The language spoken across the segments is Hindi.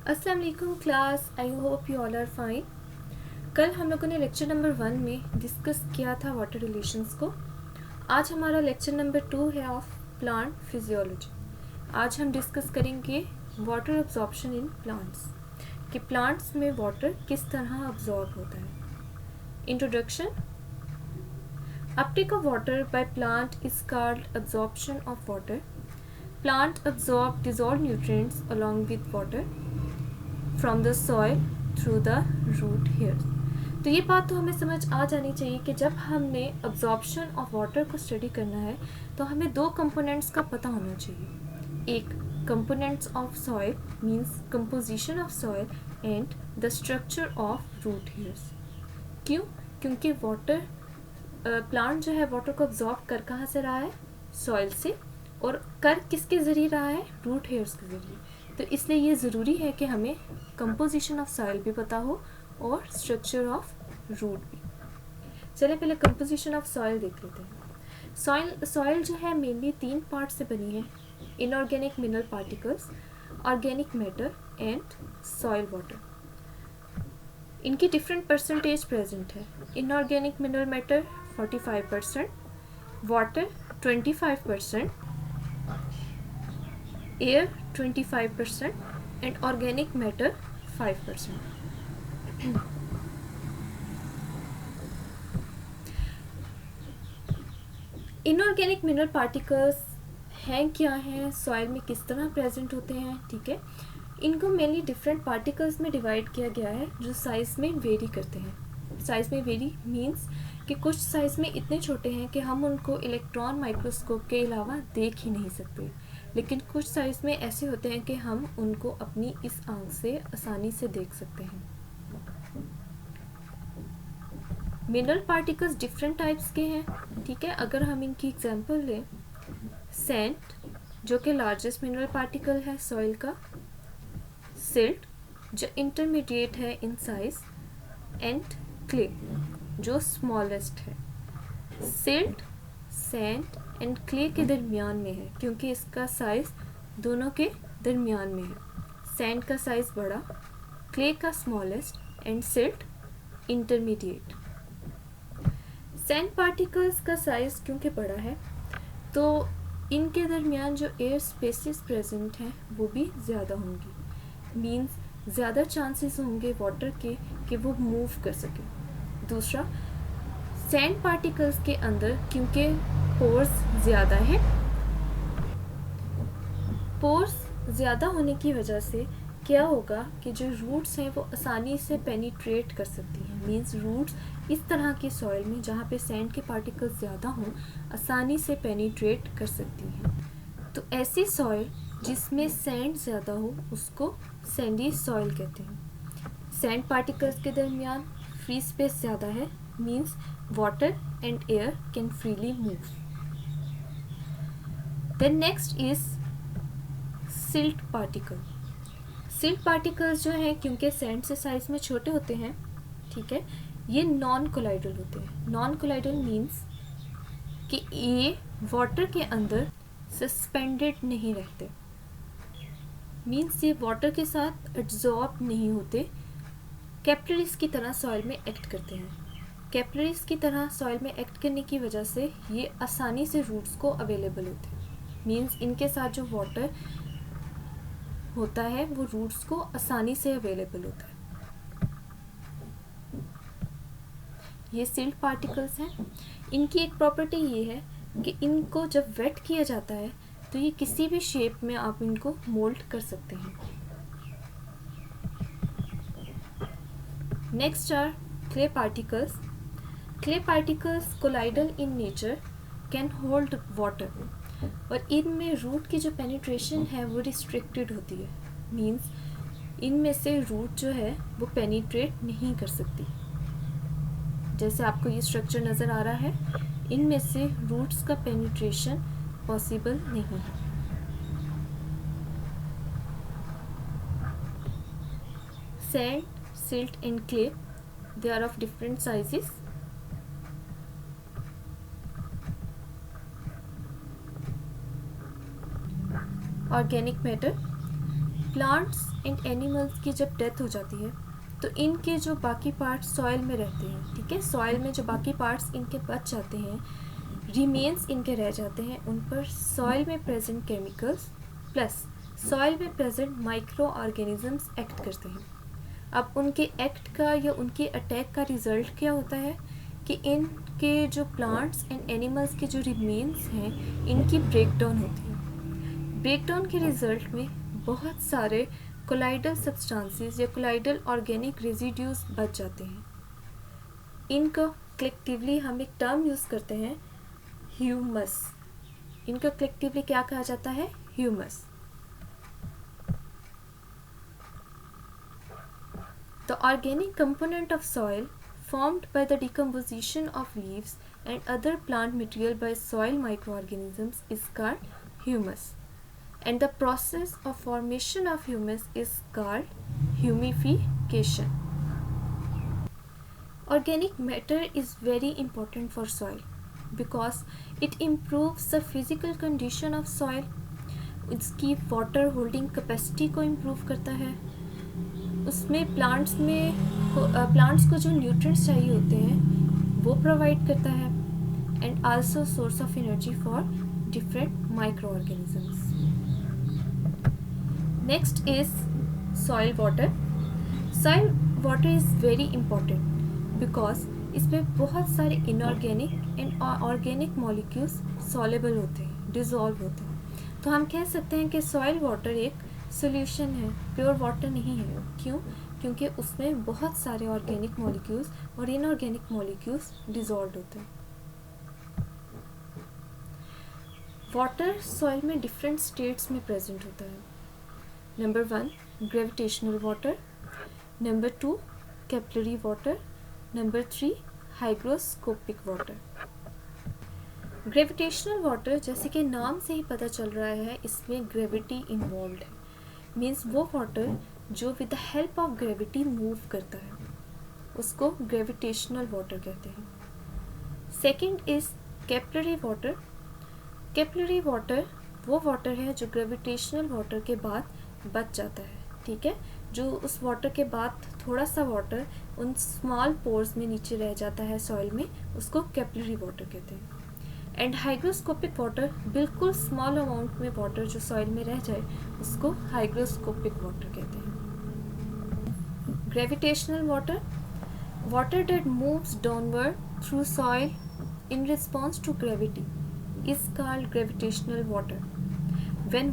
अस्सलाम वालेकुम class, I hope you all are fine. कल हम लोगों ने लेक्चर नंबर 1 में डिस्कस किया था वाटर रिलेशंस को। आज हमारा लेक्चर नंबर 2 है ऑफ प्लांट फिजियोलॉजी। आज हम डिस्कस करेंगे वाटर अब्जॉर्प्शन इन प्लांट्स, कि प्लांट्स में वाटर किस तरह अब्जॉर्ब होता है। Introduction. Uptake of water by plant is called absorption of water. Plant absorb dissolved nutrients along with water from the soil through the root hairs। तो ये बात तो हमें समझ आ जानी चाहिए कि जब हमने absorption of water को स्टडी करना है तो हमें दो कंपोनेंट्स का पता होना चाहिए। एक components of soil means composition of soil and the structure of root hairs। क्यों? क्योंकि वाटर प्लांट जो है वाटर को अब्जॉर्ब कर कहाँ से रहा है? सॉइल से, और कर किसके ज़रिए रहा है? रूट हेयर्स के ज़रिए। तो इसलिए ये ज़रूरी है कि हमें कंपोजिशन ऑफ सॉइल भी पता हो और स्ट्रक्चर ऑफ रूट भी। चलिए पहले कंपोजिशन ऑफ सॉइल देख लेते हैं। सॉइल जो है मेनली 3 पार्ट से बनी है: inorganic mineral particles, organic matter and soil water. इनकी डिफरेंट परसेंटेज प्रेजेंट है। Inorganic mineral matter 45%, water 25%, air 25% and organic matter 5%। Inorganic mineral particles हैं क्या हैं, सॉइल में किस तरह प्रेजेंट होते हैं? ठीक है, इनको मेनली डिफरेंट पार्टिकल्स में डिवाइड किया गया है जो साइज में वेरी करते हैं। साइज में वेरी मीन्स कि कुछ साइज में इतने छोटे हैं कि हम उनको इलेक्ट्रॉन माइक्रोस्कोप के अलावा देख ही नहीं सकते, लेकिन कुछ साइज में ऐसे होते हैं कि हम उनको अपनी इस आंख से आसानी से देख सकते हैं। मिनरल पार्टिकल्स डिफरेंट टाइप्स के हैं। ठीक है, अगर हम इनकी एग्जांपल लें, सैंड जो कि लार्जेस्ट मिनरल पार्टिकल है सॉइल का, सिल्ट जो इंटरमीडिएट है इन साइज, एंड क्ले जो स्मॉलेस्ट है। सिल्ट, सैंड एंड क्ले के दरमियान में है क्योंकि इसका साइज दोनों के दरमियान में है। सैंड का साइज बड़ा, क्ले का smallest and silt intermediate. Sand particles का साइज क्योंकि बड़ा है तो इनके दरमियान जो एयर स्पेसेस प्रेजेंट हैं वो भी ज़्यादा होंगी, मीन्स ज़्यादा चांसेस होंगे वाटर के कि वो मूव कर सके। दूसरा, सैंड पार्टिकल्स के अंदर क्योंकि पोर्स ज़्यादा हैं, पोर्स ज़्यादा होने की वजह से क्या होगा कि जो रूट्स हैं वो आसानी से पेनिट्रेट कर सकती हैं। मीन्स रूट्स इस तरह की सॉइल में जहाँ पे सैंड के पार्टिकल्स ज़्यादा हों आसानी से पेनिट्रेट कर सकती हैं। तो ऐसी सॉइल जिसमें सैंड ज़्यादा हो उसको सैंडी सॉइल कहते हैं। सैंड पार्टिकल्स के दरमियान फ्री स्पेस ज़्यादा है, means water and air can freely move. Then next is silt particle. Silt particles जो हैं क्योंकि सैंड से साइज में छोटे होते हैं, ठीक है, ये नॉन कोलाइडल होते हैं। नॉन कोलाइडल मीन्स कि ये वाटर के अंदर सस्पेंडेड नहीं रहते, मीन्स ये वाटर के साथ एब्जॉर्ब नहीं होते, कैपिलरीज की तरह सॉइल में एक्ट करते हैं। कैपिलरीज की तरह सॉइल में एक्ट करने की वजह से ये आसानी से रूट्स को अवेलेबल होते हैं, मीन्स इनके साथ जो वाटर होता है वो रूट्स को आसानी से अवेलेबल होता है। ये सिल्ट पार्टिकल्स हैं। इनकी एक प्रॉपर्टी ये है कि इनको जब वेट किया जाता है तो ये किसी भी शेप में आप इनको मोल्ड कर सकते हैं। Next are clay particles. Clay particles colloidal in nature, can hold water, और इनमें रूट की जो पेनिट्रेशन है वो रिस्ट्रिक्टेड होती है, मीन्स इनमें से रूट जो है वो पेनिट्रेट नहीं कर सकती। जैसे आपको ये स्ट्रक्चर नज़र आ रहा है, इनमें से रूट्स का पेनिट्रेशन पॉसिबल नहीं है। Sand, silt and clay, they are of different sizes. Organic matter, plants and animals की जब डेथ हो जाती है तो इनके जो बाकी पार्ट्स सॉइल में रहते हैं, ठीक है, सॉइल में जो बाकी पार्ट्स इनके बच जाते हैं, रिमेन्स इनके रह जाते हैं, उन पर सॉइल में प्रेजेंट केमिकल्स प्लस सॉइल में प्रेजेंट माइक्रो ऑर्गेनिजम्स एक्ट करते हैं। अब उनके एक्ट का या उनके अटैक का रिज़ल्ट क्या होता है कि इनके जो प्लांट्स एंड एनिमल्स के जो रिमेन्स हैं इनकी ब्रेकडाउन होती है। ब्रेकडाउन के रिज़ल्ट में बहुत सारे कोलाइडल सब्सटेंसेस या कोलाइडल ऑर्गेनिक रेजिड्यूज बच जाते हैं। इनका कलेक्टिवली हम एक टर्म यूज़ करते हैं, ह्यूमस। इनका कलेक्टिवली क्या कहा जाता है? Humus. The organic component of soil formed by the decomposition of leaves and other plant material by soil microorganisms is called humus, and the process of formation of humus is called humification. Organic matter is very important for soil because it improves the physical condition of soil. इसकी water holding capacity को improve करता है, उसमें प्लांट्स को जो न्यूट्रिएंट्स चाहिए होते हैं वो प्रोवाइड करता है, and also source of energy for different micro organisms. Next is soil water. Soil water is very important because इसमें बहुत सारे inorganic and organic molecules soluble होते हैं, डिज़ोल्व होते हैं। तो हम कह सकते हैं कि सॉइल वाटर एक सोल्यूशन है, प्योर वाटर नहीं है। क्यों? क्योंकि उसमें बहुत सारे ऑर्गेनिक मॉलिक्यूल्स और इनऑर्गेनिक मॉलिक्यूल्स डिज़ोल्व होते हैं। वाटर सॉइल में डिफरेंट स्टेट्स में प्रेजेंट होता है। Number 1 gravitational water, number 2 capillary water, number 3 hygroscopic water. Gravitational water, जैसे कि नाम से ही पता चल रहा है, इसमें ग्रेविटी इन्वॉल्व है। मीन्स वो वाटर जो with the help of gravity move करता है उसको ग्रेविटेशनल वाटर कहते हैं। Second is capillary water. Capillary water वो वाटर है जो ग्रेविटेशनल वाटर के बाद बच जाता है, ठीक है, जो उस वाटर के बाद थोड़ा सा वाटर उन स्मॉल पोर्स में नीचे रह जाता है सॉइल में, उसको कैपिलरी वाटर कहते हैं। एंड हाइग्रोस्कोपिक वाटर, बिल्कुल स्मॉल अमाउंट में वाटर जो सॉइल में रह जाए उसको हाइग्रोस्कोपिक वाटर कहते हैं। Gravitational water, water that moves downward through soil in response to gravity is called gravitational water. When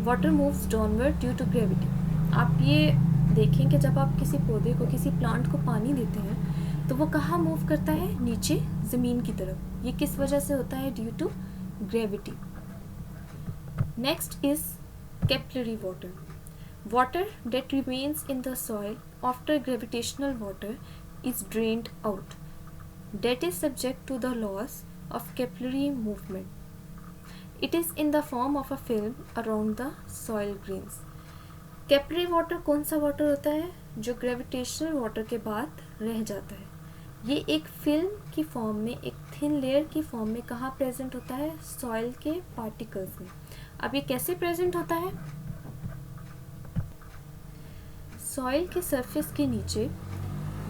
water moves downward due to gravity. आप ये देखें कि जब आप किसी पौधे को, किसी प्लांट को पानी देते हैं तो वो कहाँ मूव करता है? नीचे, ज़मीन की तरफ। ये किस वजह से होता है? Due to gravity. Next is capillary water. Water that remains in the soil after gravitational water is drained out, that is subject to the loss of capillary movement. It is in the form of a film around the soil grains. Capillary water कौन सा वाटर होता है? जो ग्रेविटेशनल वाटर के बाद रह जाता है। ये एक फिल्म की फॉर्म में, एक थिन लेयर की फॉर्म में कहाँ प्रेजेंट होता है? सॉइल के पार्टिकल्स में। अब ये कैसे प्रेजेंट होता है? सॉइल के सरफेस के नीचे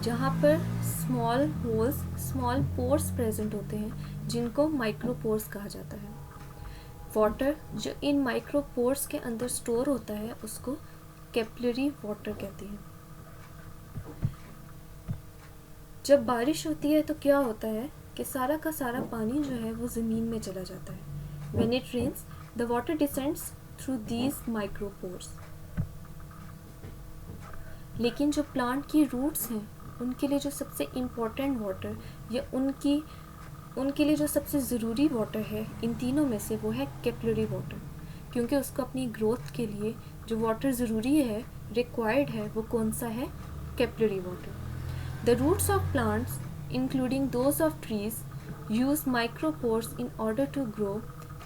जहाँ पर small holes, small pores present होते हैं जिनको माइक्रोपोर्स कहा जाता है। वाटर जो इन माइक्रोपोर्स के अंदर स्टोर होता है उसको कैपिलरी वाटर कहते हैं। जब बारिश होती है तो क्या होता है कि सारा का सारा पानी जो है वो ज़मीन में चला जाता है। When it rains, the water descends through these micropores. लेकिन जो प्लांट की रूट्स हैं उनके लिए जो सबसे इम्पोर्टेंट वाटर या उनके लिए जो सबसे ज़रूरी वाटर है इन तीनों में से, वो है कैपिलरी वाटर। क्योंकि उसको अपनी ग्रोथ के लिए जो वाटर ज़रूरी है, रिक्वायर्ड है, वो कौन सा है? Capillary water. The roots of plants, including those of trees, use micropores in order to grow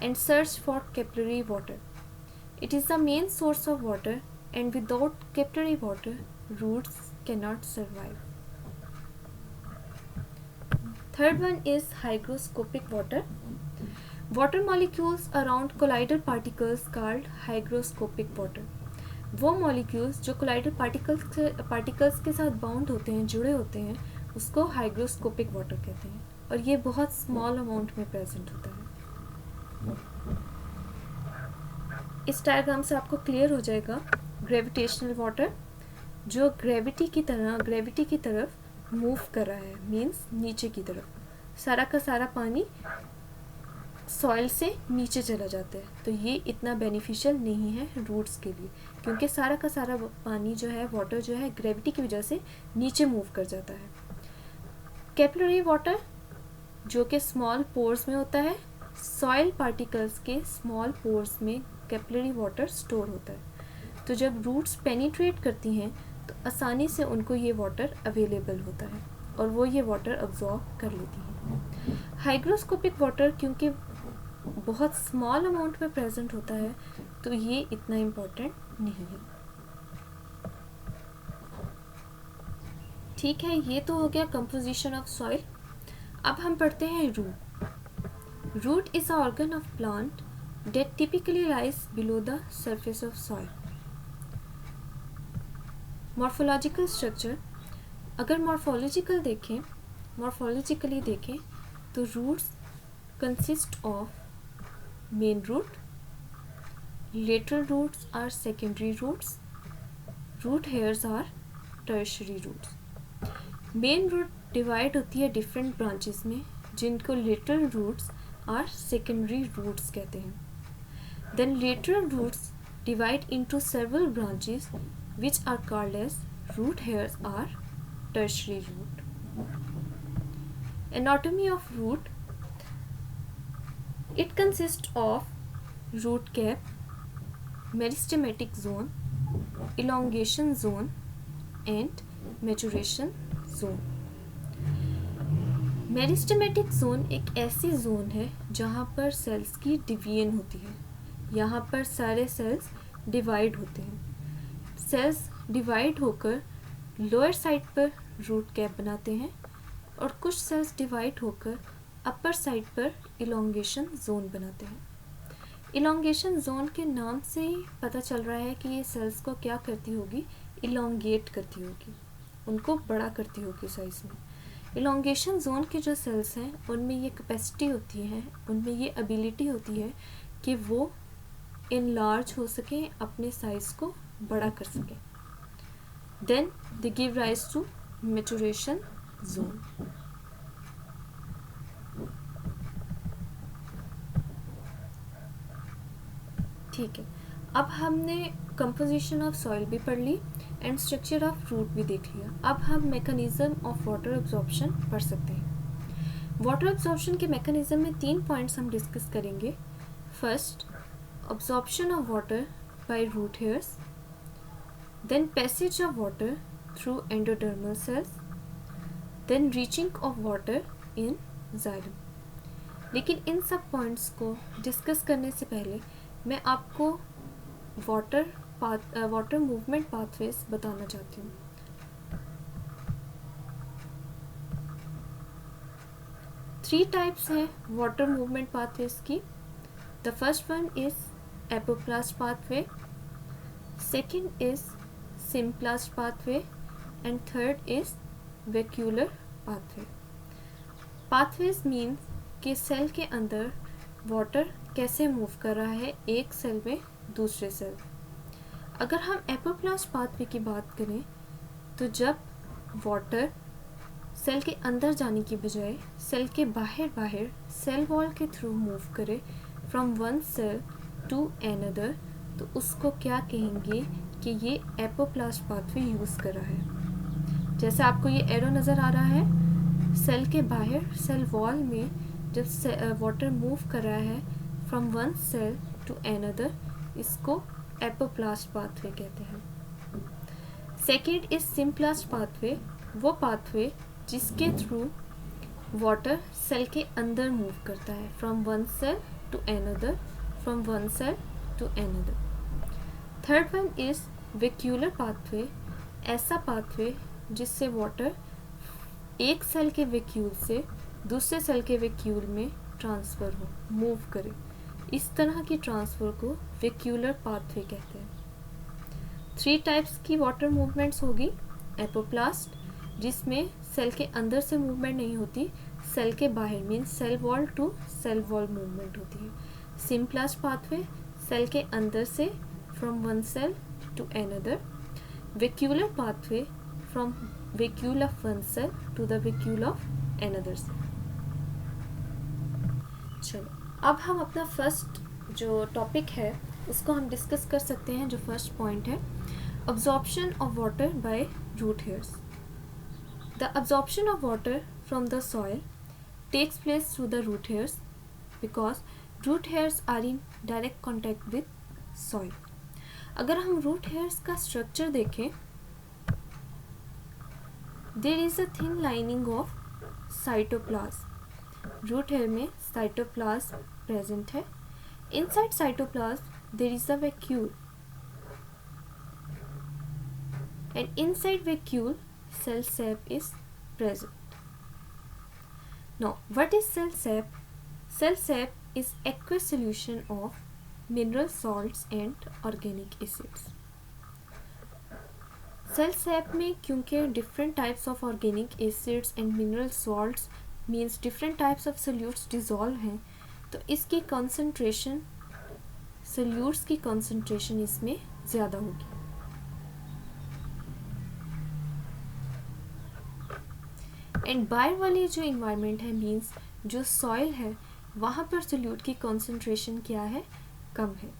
and search for capillary water. It is the main source of water, and without capillary water, roots cannot survive. Third one is hygroscopic water. Water molecules around colloidal particles called hygroscopic water. वो मॉलिक्यूल्स जो कोलाइडल पार्टिकल्स के साथ बाउंड होते हैं, जुड़े होते हैं, उसको हाइग्रोस्कोपिक वाटर कहते हैं, और ये बहुत स्मॉल अमाउंट में प्रेजेंट होता है। इस डायग्राम से आपको क्लियर हो जाएगा ग्रेविटेशनल वाटर जो ग्रेविटी की तरफ मूव कर रहा है, मीन्स नीचे की तरफ। सारा का सारा पानी सॉइल से नीचे चला जाता है, तो ये इतना बेनिफिशियल नहीं है रूट्स के लिए, क्योंकि सारा का सारा पानी जो है, वाटर जो है, ग्रेविटी की वजह से नीचे मूव कर जाता है। कैपिलरी वाटर जो कि स्मॉल पोर्स में होता है, सॉइल पार्टिकल्स के स्मॉल पोर्स में कैपिलरी वाटर स्टोर होता है, तो जब रूट्स पेनिट्रेट करती हैं तो आसानी से उनको ये वाटर अवेलेबल होता है और वो ये वाटर अब्जॉर्ब कर लेती हैं। हाइग्रोस्कोपिक वाटर क्योंकि बहुत स्मॉल अमाउंट में प्रेजेंट होता है, तो ये इतना इम्पोर्टेंट नहीं है। ठीक है, ये तो हो गया कंपोजिशन ऑफ सॉइल। अब हम पढ़ते हैं root. Root is a organ of plant that typically lies below the surface of soil. Morphological structure, अगर मॉर्फोलॉजिकली देखें तो roots consist of main root, lateral roots are secondary roots, root hairs are tertiary roots. Main root divide होती है डिफरेंट ब्रांचेस में, जिनको lateral roots are secondary roots कहते हैं। Then lateral roots divide into several branches which are called as root hairs or tertiary root. Anatomy of root. It consists of root cap, meristematic zone, elongation zone and maturation zone. Meristematic zone एक ऐसी जोन है जहाँ पर सेल्स की डिवीजन होती है। यहाँ पर सारे सेल्स डिवाइड होते हैं। सेल्स डिवाइड होकर लोअर साइड पर रूट कैप बनाते हैं और कुछ सेल्स डिवाइड होकर अपर साइड पर इलोंगेशन जोन बनाते हैं। इलोंगेशन जोन के नाम से ही पता चल रहा है कि ये सेल्स को क्या करती होगी, इलोंगेट करती होगी, उनको बड़ा करती होगी साइज में। इलोंगेशन जोन के जो सेल्स हैं उनमें ये कैपेसिटी होती है, उनमें ये एबिलिटी होती है कि वो इनलार्ज हो सकें, अपने साइज़ को बड़ा कर सकें। Then they give rise to maturation zone. ठीक है, अब हमने कंपोजिशन ऑफ सॉइल भी पढ़ ली एंड स्ट्रक्चर ऑफ रूट भी देख लिया। अब हम मैकेनिज्म ऑफ वाटर एब्जॉर्प्शन पढ़ सकते हैं। वाटर एब्जॉर्प्शन के मैकेनिज्म में 3 पॉइंट्स हम डिस्कस करेंगे। First, absorption of water by root hairs, then passage of water through endodermal cells, then reaching of water in xylem. लेकिन इन सब पॉइंट्स को डिस्कस करने से पहले मैं आपको वाटर मूवमेंट पाथवेज बताना चाहती हूँ। थ्री टाइप्स हैं वाटर मूवमेंट पाथवेज की। The first one is apoplast pathway, second is symplast pathway and third is vacuolar pathway. Pathways means कि सेल के अंदर वाटर कैसे मूव कर रहा है एक सेल में दूसरे सेल। अगर हम एपोप्लास्ट पाथवे की बात करें तो जब वाटर सेल के अंदर जाने की बजाय सेल के बाहर सेल वॉल के थ्रू मूव करे from one cell to another, तो उसको क्या कहेंगे कि ये एपोप्लास्ट पाथवे यूज़ कर रहा है। जैसे आपको ये एरो नज़र आ रहा है, सेल के बाहर सेल वॉल में जब वाटर मूव कर रहा है from one cell to another, इसको एपोप्लास्ट पाथवे कहते हैं। सेकेंड इज सिम्प्लास्ट पाथवे, वो पाथवे जिसके थ्रू वाटर सेल के अंदर मूव करता है from one cell to another, from one cell to another. Third one is vacuolar pathway, ऐसा पाथवे जिससे वाटर एक सेल के वैक्यूल से दूसरे सेल के वैक्यूल में ट्रांसफ़र हो, मूव करे, इस तरह की ट्रांसफ़र को वेक्यूलर पाथवे कहते हैं। 3 टाइप्स की वाटर मूवमेंट्स होगी। एपोप्लास्ट, जिसमें सेल के अंदर से मूवमेंट नहीं होती, सेल के बाहर means cell wall to cell wall movement होती है। सिम्प्लास्ट पाथवे, सेल के अंदर से from one cell to another. Vacuolar pathway, from vacuole of one cell to the vacuole of another cell. चलो अब हम अपना फर्स्ट जो टॉपिक है उसको हम डिस्कस कर सकते हैं। जो फर्स्ट पॉइंट है, absorption of water by root hairs. The absorption of water from the soil takes place through the root hairs because root hairs are in direct contact with soil. अगर हम root hairs का structure देखें, there is a thin lining of cytoplasm. root hair में cytoplasm present है. Inside cytoplasm there is a vacuole, and inside vacuole cell sap is present. Now what is cell sap? Cell sap is aqueous solution of mineral salts and organic acids. Cell sap में क्योंकि different types of organic acids and mineral salts means different types of solutes dissolve हैं, तो इसकी concentration, solutes की concentration इसमें ज़्यादा होगी। एंड बाहर वाली जो इन्वायरमेंट है मीन्स जो सॉइल है वहाँ पर सोल्यूट की कॉन्सेंट्रेशन क्या है, कम है।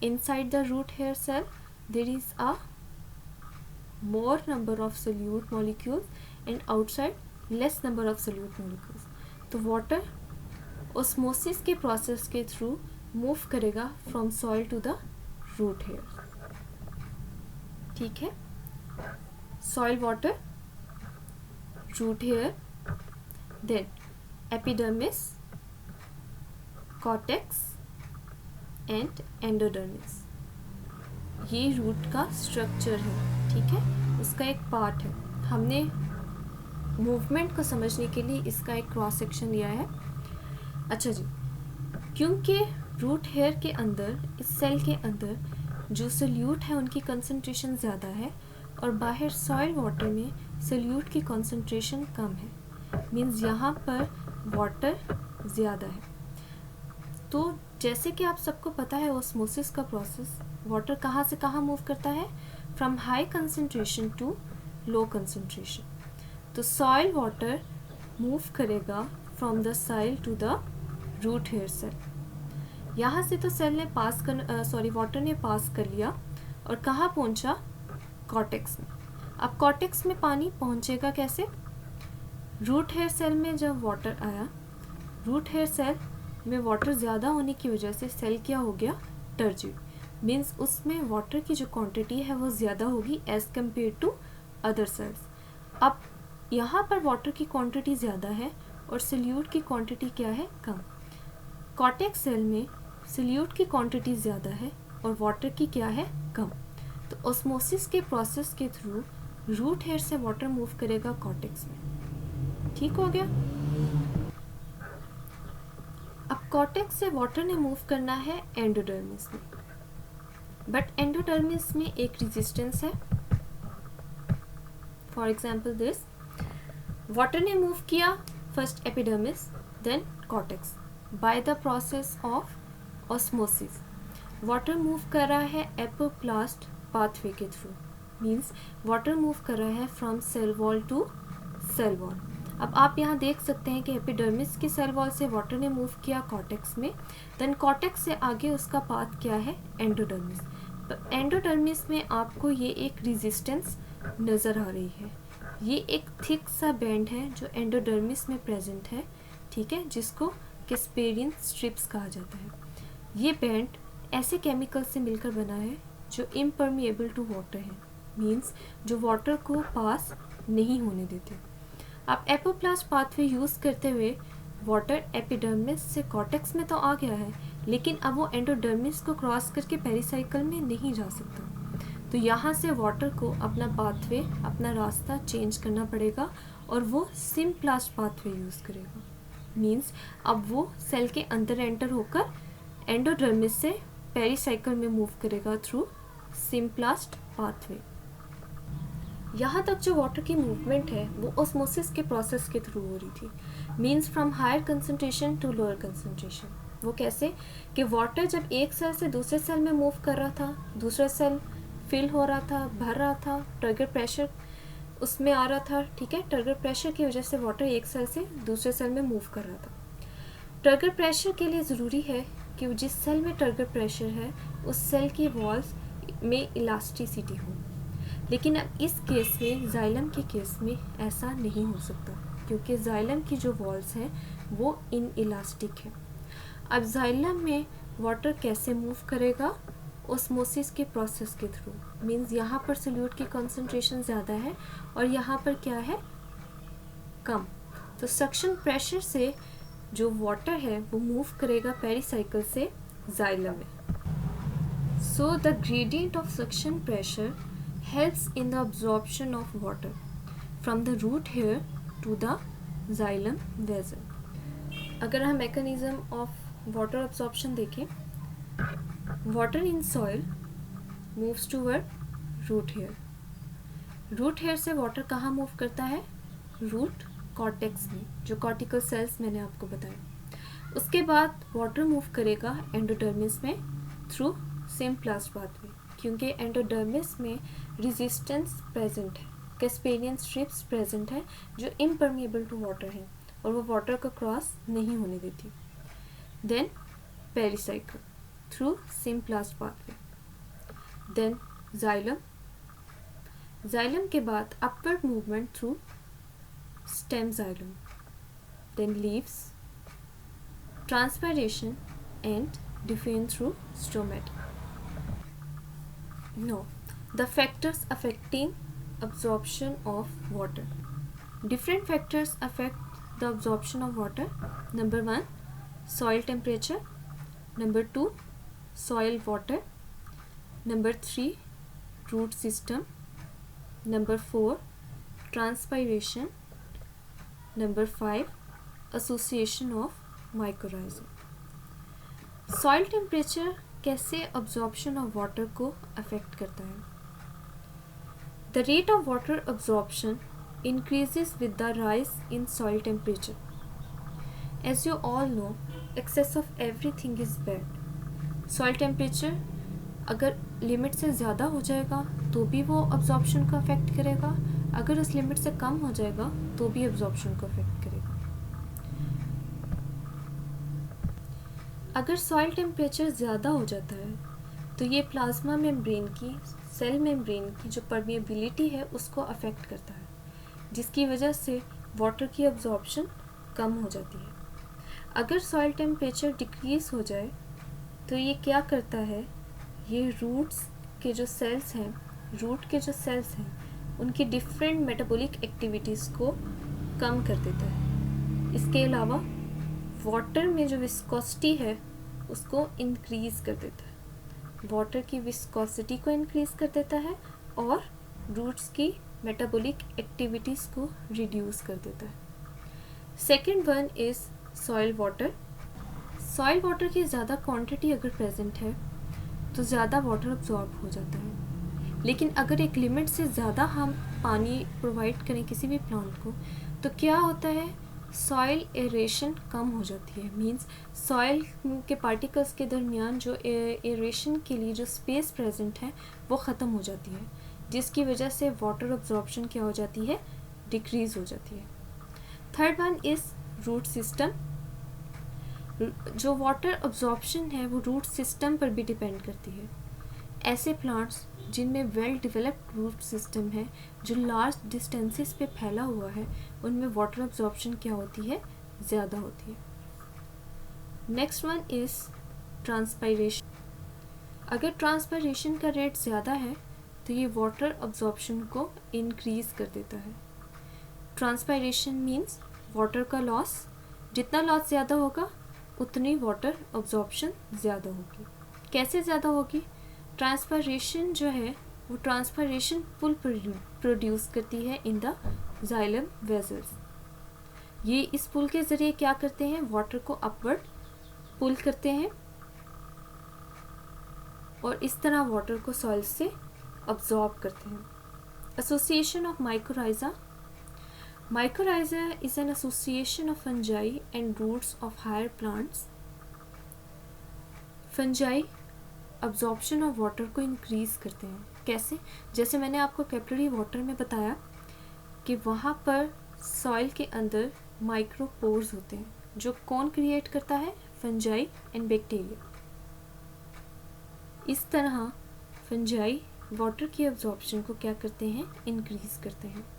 Inside the root hair cell there is a more number of solute molecules and outside less number of solute molecules. तो वाटर ऑस्मोसिस के प्रोसेस के थ्रू मूव करेगा from soil to the root hair. ठीक है, soil water, root hair, then epidermis, cortex and endodermis. ये रूट का स्ट्रक्चर है। ठीक है, उसका एक पार्ट है। हमने मूवमेंट को समझने के लिए इसका एक क्रॉस सेक्शन लिया है। अच्छा जी, क्योंकि रूट हेयर के अंदर, इस सेल के अंदर जो सोल्यूट है उनकी कंसंट्रेशन ज़्यादा है और बाहर सॉइल वाटर में सोल्यूट की कंसंट्रेशन कम है, मीन्स यहाँ पर वाटर ज़्यादा है। तो जैसे कि आप सबको पता है ऑस्मोसिस का प्रोसेस, वाटर कहाँ से कहाँ मूव करता है, from high concentration to low concentration. तो सॉइल वाटर मूव करेगा from the soil to the root hair cell. यहाँ से तो सेल ने पास कर वाटर ने पास कर लिया और कहाँ पहुँचा, कॉर्टेक्स में। अब कॉर्टेक्स में पानी पहुंचेगा कैसे, रूट हेयर सेल में जब वाटर आया, रूट हेयर सेल में वाटर ज़्यादा होने की वजह से सेल क्या हो गया, टर्जिड, मीन्स उसमें वाटर की जो क्वांटिटी है वो ज़्यादा होगी as compared to other cells. अब यहाँ पर वाटर की क्वांटिटी ज़्यादा है और सोल्यूट की क्वांटिटी क्या है, कम। कॉर्टेक्स सेल में सोल्यूट की क्वांटिटी ज़्यादा है और वाटर की क्या है, कम। तो ऑस्मोसिस के प्रोसेस के थ्रू रूट हेयर से वाटर मूव करेगा कॉर्टेक्स में। ठीक हो गया। अब कॉर्टेक्स से वाटर ने मूव करना है एंडोडर्मिस में, बट एंडोडर्मिस में एक रेजिस्टेंस है। फॉर एग्जांपल दिस, वाटर ने मूव किया first epidermis then cortex by the process of osmosis. Water move कर रहा है एपोप्लास्ट पाथवे के थ्रू, मीन्स वाटर मूव कर रहा है from cell wall to cell wall. अब आप यहाँ देख सकते हैं कि एपिडर्मिस के सेल वॉल से वाटर ने मूव किया कॉर्टेक्स में, देन कॉर्टेक्स से आगे उसका पाथ क्या है, एंडोडर्मिस। तो एंडोडर्मिस में आपको ये एक रेजिस्टेंस नज़र आ रही है। ये एक थिक सा बैंड है जो एंडोडर्मिस में प्रेजेंट है, ठीक है, जिसको कैस्पेरियन स्ट्रिप्स कहा जाता है। ये बैंड ऐसे केमिकल से मिलकर बना है जो इम्परमिएबल टू वाटर है, मीन्स जो वाटर को पास नहीं होने देते। आप एपोप्लास्ट पाथवे यूज़ करते हुए वाटर एपिडर्मिस से कॉर्टेक्स में तो आ गया है, लेकिन अब वो एंडोडर्मिस को क्रॉस करके पेरिसाइकिल में नहीं जा सकता। तो यहाँ से वाटर को अपना पाथवे, अपना रास्ता चेंज करना पड़ेगा और वो सिम्प्लास्ट पाथवे यूज़ करेगा। मीन्स अब वो सेल के अंदर एंटर होकर एंडोडर्मिस से पेरिसाइकिल में मूव करेगा थ्रू सिम्प्लास्ट पाथवे। यहाँ तक जो वाटर की मूवमेंट है वो ऑस्मोसिस के प्रोसेस के थ्रू हो रही थी, means from higher concentration to lower concentration. वो कैसे कि वाटर जब एक सेल से दूसरे सेल में मूव कर रहा था, दूसरा सेल फिल हो रहा था, भर रहा था, टर्गर प्रेशर उसमें आ रहा था, ठीक है। टर्गर प्रेशर की वजह से वाटर एक सेल से दूसरे सेल में मूव कर रहा था। टर्गर प्रेशर के लिए ज़रूरी है कि जिस सेल में टर्गर प्रेशर है उस सेल की वॉल्स में इलास्टिसिटी हो, लेकिन अब इस केस में जाइलम के केस में ऐसा नहीं हो सकता, क्योंकि जाइलम की जो वॉल्स हैं वो इन इलास्टिक है। अब जाइलम में वाटर कैसे मूव करेगा? ऑस्मोसिस के प्रोसेस के थ्रू, मीन्स यहाँ पर सोल्यूट की कंसंट्रेशन ज़्यादा है और यहाँ पर क्या है, कम। तो सक्शन प्रेशर से जो वाटर है वो मूव करेगा पेरिसाइकिल से जाइलम में। So the gradient of suction pressure helps in the absorption of water from the root hair to the xylem vessel. अगर हम mechanism of water absorption देखें, water in soil moves toward root hair. root hair से water कहाँ move करता है? root cortex में, जो cortical cells मैंने आपको बताया। उसके बाद water move करेगा endodermis में through Simplast pathway, क्योंकि एंडोडर्मिस में रेजिस्टेंस प्रेजेंट है, कैस्पेरियन स्ट्रिप्स प्रेजेंट है जो इम्परमिएबल टू वाटर है और वो वाटर को क्रॉस नहीं होने देती। Then pericycle through symplast pathway, then xylem, xylem के बाद upward movement through stem xylem, then leaves, transpiration and diffusion through stomata. No, the factors affecting absorption of water. Different factors affect the absorption of water. Number 1, soil temperature. Number 2, soil water. Number 3, root system. Number 4, transpiration. Number 5, association of mycorrhiza. Soil temperature कैसे absorption of water को affect करता है? The rate of water absorption increases with the rise in soil temperature. As you all know, excess of everything is bad. Soil temperature अगर लिमिट से ज़्यादा हो जाएगा तो भी वो absorption को affect करेगा, अगर उस लिमिट से कम हो जाएगा तो भी absorption को affect करेगा। अगर सॉइल टेम्परेचर ज़्यादा हो जाता है तो ये प्लाज्मा मेम्ब्रेन की, सेल मेम्ब्रेन की जो परमिएबिलिटी है उसको अफेक्ट करता है, जिसकी वजह से वाटर की अब्जॉर्प्शन कम हो जाती है। अगर सॉइल टेम्परेचर डिक्रीज़ हो जाए तो ये क्या करता है, ये रूट्स के जो सेल्स हैं, रूट के जो सेल्स हैं उनकी डिफरेंट मेटाबॉलिक एक्टिविटीज़ को कम कर देता है। इसके अलावा वाटर में जो विस्कोसिटी है उसको इंक्रीज़ कर देता है, वाटर की विस्कोसिटी को इंक्रीज़ कर देता है और रूट्स की मेटाबॉलिक एक्टिविटीज़ को रिड्यूस कर देता है। Second one is soil water. Soil water की ज़्यादा क्वांटिटी अगर प्रेजेंट है तो ज़्यादा वाटर अब्जॉर्ब हो जाता है, लेकिन अगर एक लिमिट से ज़्यादा हम पानी प्रोवाइड करें किसी भी प्लांट को तो क्या होता है, सॉइल एरेशन कम हो जाती है। मींस सॉइल के पार्टिकल्स के दरमियान जो एरेशन के लिए जो स्पेस प्रेजेंट है वो ख़त्म हो जाती है, जिसकी वजह से वाटर अब्जॉर्प्शन क्या हो जाती है, डिक्रीज़ हो जाती है। Third one is root system. जो वाटर अब्जॉर्प्शन है वो रूट सिस्टम पर भी डिपेंड करती है। ऐसे प्लांट्स जिनमें वेल डेवलप्ड रूट सिस्टम है, जो लार्ज डिस्टेंसेस पे फैला हुआ है, उनमें वाटर अब्जॉर्प्शन क्या होती है, ज़्यादा होती है। Next one is transpiration. अगर ट्रांसपायरेशन का रेट ज़्यादा है तो ये वाटर अब्जॉर्प्शन को इंक्रीज़ कर देता है। ट्रांसपायरेशन मीन्स वाटर का लॉस, जितना लॉस ज़्यादा होगा उतनी वाटर अब्जॉर्प्शन ज़्यादा होगी। कैसे ज़्यादा होगी, ट्रांसपायरेशन जो है वो ट्रांसपायरेशन पुल प्रोड्यूस करती है इन द जाइलम वेसल्स। ये इस पुल के ज़रिए क्या करते हैं, वाटर को अपवर्ड पुल करते हैं और इस तरह वाटर को सॉइल से अब्जॉर्ब करते हैं। Association of mycorrhiza. Mycorrhiza is an association of fungi and roots of higher plants. Fungi absorption of water को increase करते हैं। कैसे? जैसे मैंने आपको कैपिलरी वाटर में बताया कि वहाँ पर सॉइल के अंदर माइक्रोपोर्स होते हैं जो कौन क्रिएट करता है, फंजाई एंड बैक्टीरिया। इस तरह फंजाई वाटर की एब्जॉर्प्शन को क्या करते हैं, इंक्रीज करते हैं।